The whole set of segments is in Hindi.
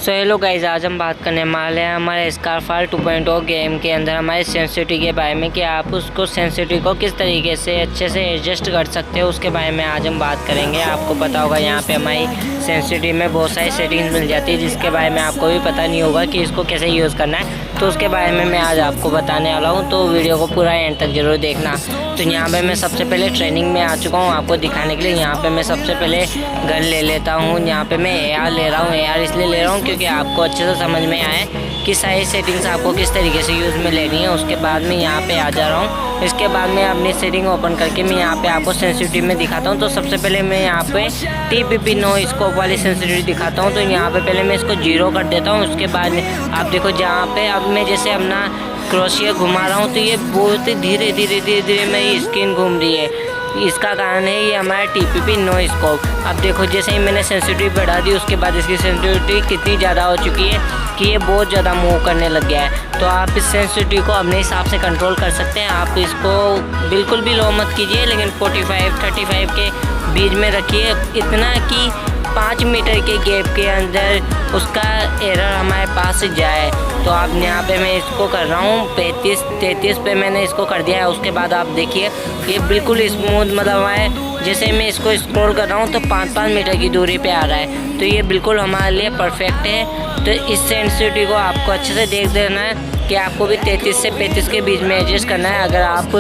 सो हेलो गाइस, आज हम बात करने वाले हैं हमारे स्कारफाल 2.0 गेम के अंदर हमारे सेंसिटिविटी के बारे में कि आप उसको सेंसिटिविटी को किस तरीके से अच्छे से एडजस्ट कर सकते हो। उसके बारे में आज हम बात करेंगे। आपको पता होगा यहाँ पे हमारी सेंसिटिविटी में बहुत सारी सेटिंग्स मिल जाती है जिसके बारे में आपको भी पता नहीं होगा कि इसको कैसे यूज़ करना है। तो उसके बारे में मैं आज आपको बताने वाला हूँ, तो वीडियो को पूरा एंड तक जरूर देखना। तो यहाँ पे मैं सबसे पहले ट्रेनिंग में आ चुका हूँ आपको दिखाने के लिए। यहाँ पे मैं सबसे पहले गन ले लेता हूँ। यहाँ पे मैं AR ले रहा हूँ। AR इसलिए ले रहा हूँ क्योंकि आपको अच्छे से समझ में आए कि सारी सेटिंग्स आपको किस तरीके से यूज़ में लेनी है। उसके बाद मैं यहाँ पे आ जा रहा हूँ। इसके बाद मैं अपनी सेटिंग ओपन करके मैं यहाँ पे आपको सेंसिटिविटी में दिखाता हूँ। तो सबसे पहले मैं यहाँ पे TPP नो स्कोप वाली सेंसिटिविटी दिखाता हूँ। तो यहाँ पे पहले मैं इसको 0 कर देता हूँ। उसके बाद आप देखो जहाँ पे अब मैं जैसे अपना क्रोशिया घुमा रहा हूँ तो ये बहुत ही धीरे धीरे मेरी स्क्रीन घूम रही है। इसका कारण है ये हमारा TPP नो स्कोप। अब देखो जैसे ही मैंने सेंसिटिविटी बढ़ा दी उसके बाद इसकी सेंसिटिविटी कितनी ज़्यादा हो चुकी है कि ये बहुत ज़्यादा मूव करने लग गया है। तो आप इस सेंसिटिविटी को अपने हिसाब से कंट्रोल कर सकते हैं। आप इसको बिल्कुल भी लो मत कीजिए, लेकिन 45-35 के बीच में रखिए, इतना कि 5 मीटर के गैप के अंदर उसका एरर हमारे पास जाए। तो आप यहाँ पे मैं इसको कर रहा हूँ 35-33 पे मैंने इसको कर दिया है। उसके बाद आप देखिए ये बिल्कुल स्मूथ मतलब है, जैसे मैं इसको स्क्रॉल कर रहा हूँ तो 5-5 मीटर की दूरी पे आ रहा है। तो ये बिल्कुल हमारे लिए परफेक्ट है। तो इस सेंसिटिविटी को आपको अच्छे से देख देना है कि आपको भी 33 से 35 के बीच में एडजस्ट करना है। अगर आप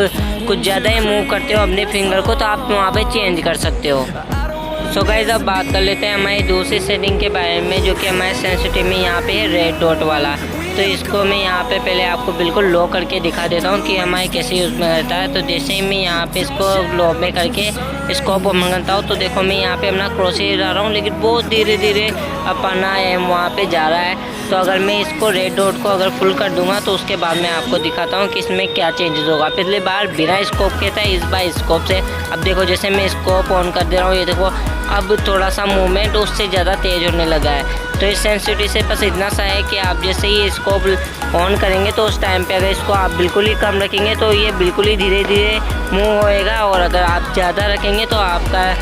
कुछ ज़्यादा ही मूव करते हो अपने फिंगर को तो आप वहाँ पर चेंज कर सकते हो। सो गाइस, अब बात कर लेते हैं हमारी दूसरी सेटिंग के बारे में जो कि हमारे सेंसिटिविटी में यहाँ पे है रेड डॉट वाला। तो इसको मैं यहाँ पे पहले आपको बिल्कुल लो करके दिखा देता हूँ कि हमारे कैसे यूज़ में रहता है। तो जैसे ही मैं यहाँ पे इसको लो में करके स्कोप ओपन करता हूँ तो देखो मैं यहाँ पे अपना क्रोशिया जा रहा हूँ, लेकिन बहुत धीरे धीरे अपना एम वहाँ पे जा रहा है। तो अगर मैं इसको रेड डॉट को अगर फुल कर दूंगा तो उसके बाद मैं आपको दिखाता हूँ कि इसमें क्या चेंजेस होगा। पिछली बार बिना स्कोप के था, इस बार स्कोप से। अब देखो जैसे मैं स्कोप ऑन कर दे रहा हूँ, ये देखो अब थोड़ा सा मूवमेंट उससे ज़्यादा तेज़ होने लगा है। तो इस सेंसिटिविटी से बस इतना सा है कि आप जैसे ही स्कोप ऑन करेंगे तो उस टाइम पे अगर इसको आप बिल्कुल ही कम रखेंगे तो ये बिल्कुल ही धीरे धीरे मूव होएगा, और अगर आप ज़्यादा रखेंगे तो आपका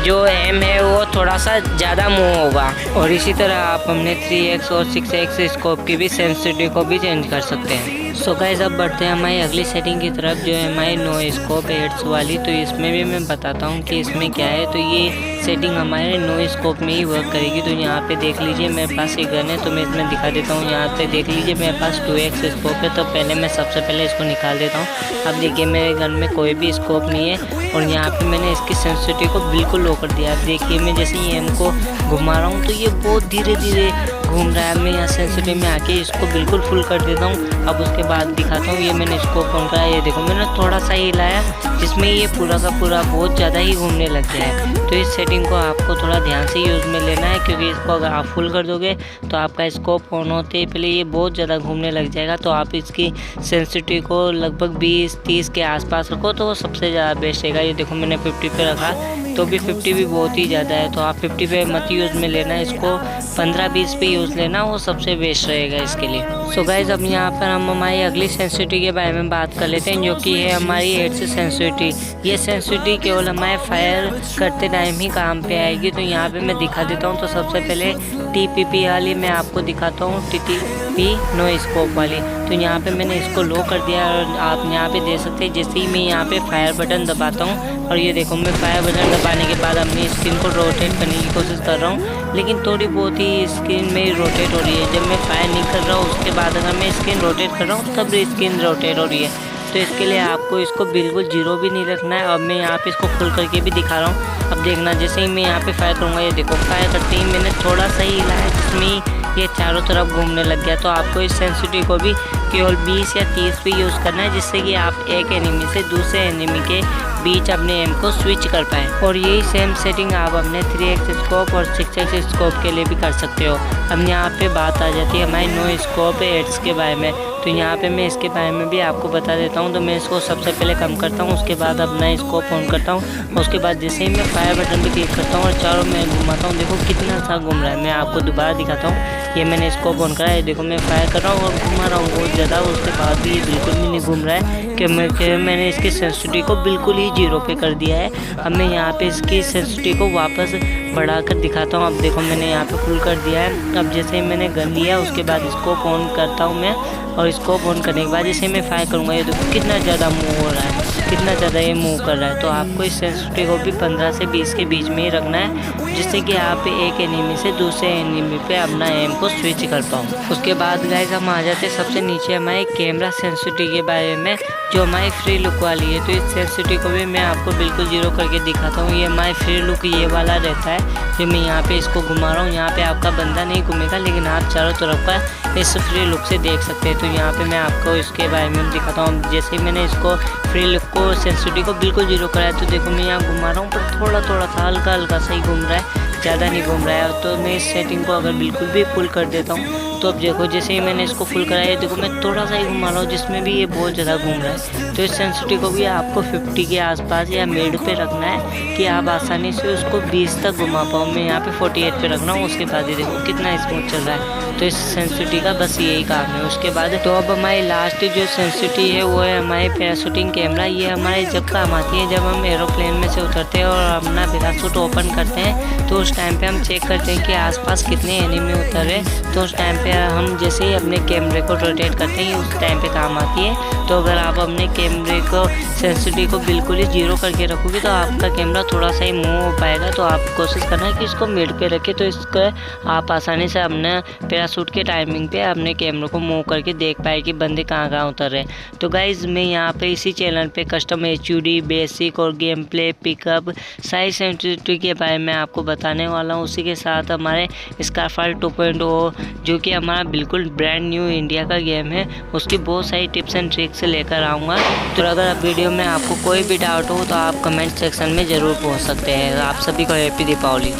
जो एम है वो थोड़ा सा ज़्यादा मूव होगा। और इसी तरह आप अपने 3x और 6x स्कोप की भी सेंसिटिविटी को भी चेंज कर सकते हैं। सो गाइस, अब बढ़ते हैं हमारी अगली सेटिंग की तरफ जो है हमारी नो स्कोप एड्स वाली। तो इसमें भी मैं बताता हूँ कि इसमें क्या है। तो ये सेटिंग हमारे नो स्कोप में ही वर्क करेगी। तो यहाँ पे देख लीजिए मेरे पास एक गन है तो मैं इसमें दिखा देता हूँ। यहाँ पे देख लीजिए मेरे पास 2x स्कोप है। तो पहले मैं सबसे पहले इसको निकाल देता हूँ। अब देखिए मेरे गन में कोई भी स्कोप नहीं है और यहाँ पे मैंने इसकी सेंसिटिविटी को बिल्कुल लो कर दिया। अब देखिए मैं जैसे ही एम को घुमा रहा हूँ तो ये बहुत धीरे धीरे घूम रहा है। मैं यहाँ सेंसिटिविटी में आके इसको बिल्कुल फुल कर देता हूँ। अब उसके बाद दिखाता हूँ, ये मैंने स्कोप ऑन करा, ये देखो मैंने थोड़ा सा ही हिलाया जिसमें ये पूरा का पूरा बहुत ज़्यादा ही घूमने लग गया है। तो इस सेटिंग को आपको थोड़ा ध्यान से यूज़ में लेना है, क्योंकि इसको अगर आप फुल कर दोगे तो आपका स्कोप ऑन होते ही पहले ये बहुत ज़्यादा घूमने लग जाएगा। तो आप इसकी सेंसिटिविटी को लगभग 20-30 के आसपास रखो तो वो सबसे ज़्यादा बेस्ट रहेगा। ये देखो मैंने 50 पे रखा तो भी 50 भी बहुत ही ज़्यादा है। तो आप 50 पे मत यूज़ में लेना, इसको 15-20 पे यूज़ लेना, वो सबसे बेस्ट रहेगा इसके लिए। सो गाइज, अब यहाँ पर हम हमारी अगली सेंसिटिविटी के बारे में बात कर लेते हैं जो कि है हमारी एड्स सेंसिटिविटी। ये सेंसिटिविटी केवल हमारे फायर करते टाइम ही काम पे आएगी। तो यहाँ पे मैं दिखा देता हूँ। तो सबसे पहले TPP वाली मैं आपको दिखाता हूँ, TPP नो स्कोप वाली। तो यहाँ पे मैंने इसको लो कर दिया और आप यहाँ पे देख सकते हैं जैसे ही मैं यहाँ पे फायर बटन दबाता हूँ और ये देखो मैं फायर बटन दबाने के बाद अपनी स्क्रीन को रोटेट करने की कोशिश कर रहा हूँ, लेकिन थोड़ी बहुत ही स्क्रीन में रोटेट हो रही है। जब मैं फायर नहीं कर रहा हूँ उसके बाद अगर मैं स्क्रीन रोटेट कर रहा हूँ तब स्क्रीन रोटेट हो रही है। तो इसके लिए आपको इसको बिल्कुल 0 भी नहीं रखना है। अब मैं यहाँ पे इसको फुल करके भी दिखा रहा हूँ। अब देखना जैसे ही मैं यहाँ पे फायर करूँगा, ये देखो फायर करते ही मैंने थोड़ा सा ही हिलाया जिसमें ये चारों तरफ घूमने लग गया। तो आपको इस सेंसिटिविटी को भी केवल 20 या 30 पे यूज़ करना है, जिससे कि आप एक एनिमी से दूसरे एनिमी के बीच अपने एम को स्विच कर पाएँ। और यही सेम सेटिंग आप अपने 3x स्कोप और 6x स्कोप के लिए भी कर सकते हो। अब यहाँ पे बात आ जाती है हमारी नो स्कोप एड्स के बारे में। तो यहाँ पे मैं इसके बारे में भी आपको बता देता हूँ। तो मैं इसको सबसे पहले कम करता हूँ, उसके बाद अपना स्कोप ऑन करता हूँ। उसके बाद जैसे ही मैं फायर बटन पे क्लिक करता हूँ और चारों में घुमाता हूँ, देखो कितना सा घूम रहा है। मैं आपको दोबारा दिखाता हूँ। ये मैंने स्कोप ऑन करा है, देखो मैं फायर कर रहा हूँ और घुमा रहा हूँ बहुत ज़्यादा। उसके बाद भी ये बिल्कुल भी नहीं घूम रहा है कि मैंने इसकी सेंसिटिविटी को बिल्कुल ही 0 पे कर दिया है। अब मैं यहाँ पे इसकी सेंसिटिविटी को वापस बढ़ाकर दिखाता हूँ। अब देखो मैंने यहाँ पे फुल कर दिया है। अब जैसे मैंने गन लिया उसके बाद स्कोप ऑन करता हूँ मैं, और स्कोप ऑन करने के बाद जैसे मैं फायर करूँगा, ये देखो कितना ज़्यादा मूव हो रहा है, कितना ज़्यादा ये मूव कर रहा है। तो आपको इस सेंसिटिविटी को भी 15 से 20 के बीच में ही रखना है, जिससे कि आप एक एनिमी से दूसरे एनिमी पे अपना एम को स्विच कर पाओ। उसके बाद गाइस हम आ जाते हैं सबसे नीचे हमारे कैमरा सेंसिटिविटी के बारे में, जो हमारी फ्री लुक वाली है। तो इस सेंसिटिविटी को भी मैं आपको बिल्कुल जीरो करके दिखाता हूँ। ये हमारी फ्री लुक ये वाला रहता है, जो मैं यहाँ पे इसको घुमा रहा हूँ। यहाँ पे आपका बंदा नहीं घूमेगा, लेकिन आप चारों तरफ का इस फ्री लुक से देख सकते हैं। तो यहाँ पे मैं आपको इसके बारे में दिखाता हूँ। जैसे मैंने इसको फ्री लुक को सेंसिटिविटी को बिल्कुल जीरो कराया, तो देखो मैं यहाँ घुमा रहा हूँ, पर थोड़ा थोड़ा सा हल्का हल्का सा ही घूम रहा है, ज़्यादा नहीं घूम रहा है। तो मैं इस सेटिंग को अगर बिल्कुल भी फुल कर देता हूँ, तो अब देखो जैसे ही मैंने इसको फुल कराया, देखो मैं थोड़ा सा ही घुमा रहा हूँ, जिसमें भी ये बहुत ज़्यादा घूम रहा है। तो इस सेंसिटिविटी को भी आपको 50 के आसपास या मिड पे रखना है, कि आप आसानी से उसको 20 तक घुमा पाओ। मैं यहाँ पे 48 पे रख रहा हूँ। उसके बाद ये देखो कितना स्मूथ चल रहा है। तो इस सेंसिटिविटी का बस यही काम है। उसके बाद तो अब हमारी लास्ट जो सेंसिटिविटी है वो है हमारे पैराशूटिंग कैमरा। ये हमारे जब काम आती है, जब हम एरोप्लेन में से उतरते हैं और अपना पैराशूट ओपन करते हैं, तो उस टाइम पे हम चेक करते हैं कि आसपास कितने एनिमी उतर रहे। तो उस टाइम पे हम जैसे ही अपने कैमरे को रोटेट करते हैं, उस टाइम पे काम आती है। तो अगर आप अपने कैमरे को सेंसिटिविटी को बिल्कुल ही जीरो करके रखोगे, तो आपका कैमरा थोड़ा सा ही मूव हो पाएगा। तो आप कोशिश करना कि इसको मिड पे रखें, तो इसको आप आसानी से अपने पैराशूट के टाइमिंग पे अपने कैमरे को मूव करके देख पाए कि बंदे कहाँ कहाँ उतर रहे हैं। तो गाइज़ मैं यहाँ पे इसी चैनल पे कस्टम HUD, बेसिक और गेम प्ले, पिकअप, सारी सेंसिटिविटी के बारे में आपको बताने वाला हूँ। उसी के साथ हमारे स्कारफाइल 2.0, जो कि हमारा बिल्कुल ब्रांड न्यू इंडिया का गेम है, उसकी बहुत सारी टिप्स एंड ट्रिक्स लेकर आऊँगा। तो अगर आप वीडियो में आपको कोई भी डाउट हो, तो आप कमेंट सेक्शन में ज़रूर पूछ सकते हैं। आप सभी को हैप्पी दीपावली।